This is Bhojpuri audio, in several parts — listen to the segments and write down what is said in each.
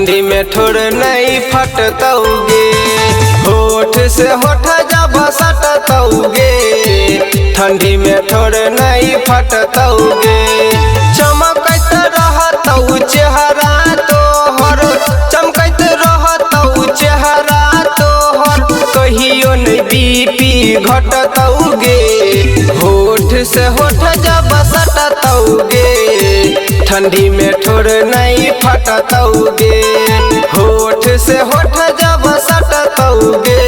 ठंडी में ठोर नहीं फटतौगे, होठ से होठ जब सटतौगे, ठंडी में ठोर नहीं फटतौगे। चमकत रहतौ चेहरा तोहर, चमकत रहतौ चेहरा तोहर, कहियो नहीं बीपी घटतौगे, होठ से होठ जब सटतौगे, ठंडी में ठोर नहीं फटतौगे, होठ से होठ जब सटतौगे,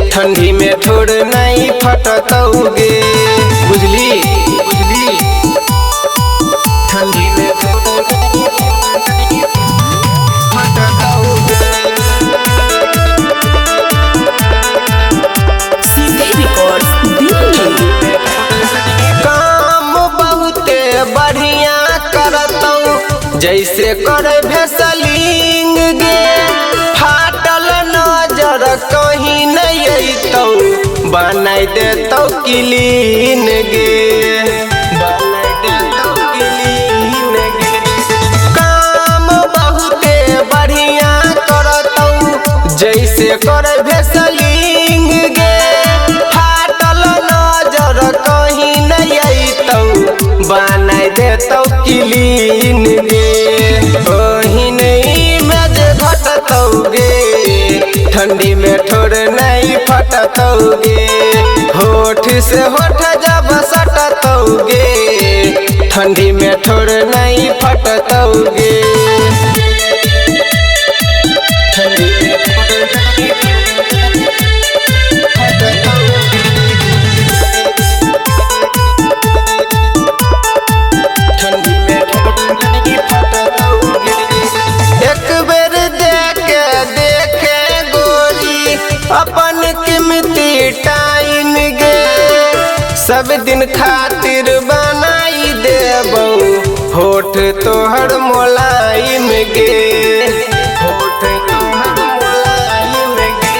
ठंडी में ठोर नहीं फटतौगे। बुझली बुझली, ठंडी में ठोर नहीं फटतौगे। काम बहुते बढ़िया करतौ, जैसे करे भेसलिंग गे, फाटल नजर कहीं नहीं अइतौ, बनाई देतौ क्लीन गे, बनाई देतौ क्लीन गे। काम बहुते बढ़िया करतौ, जैसे करे भेसलिंग गे, फाटल नजर कहीं नहीं अइतौ, बनाई देतौ क्लीन गे। कहीं नहीं मेज घटतौगे, ठंडी में ठोर नहीं फटतौगे, होठ से होठ जब सटतौगे, ठंडी में ठोर नहीं फटतौगे। ठंडी में ठोर नहीं फटतौगे। एक बेर देखे गोरी अपन कीमती टाइम गे, सब दिन खातिर बनाई देबौ, होठ तोहर मोलाइम गे, होठ तोहर मोलाइम गे।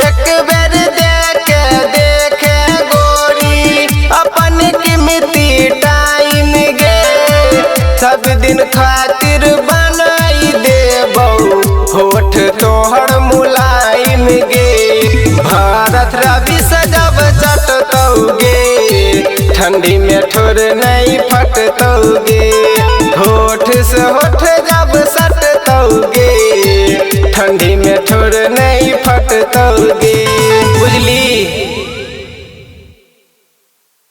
एक बेर देखे गोरी अपन कीमती टाइम गे, सब दिन खातिर बनाई देबौ, होठ तोहर मुलायम गे। भारत रवि से जब चटतौगे, ठंडी में ठोर नहीं फटतौगे, होठ से होठ जब सटतौगे, ठंडी में ठोर नहीं फटतौगे।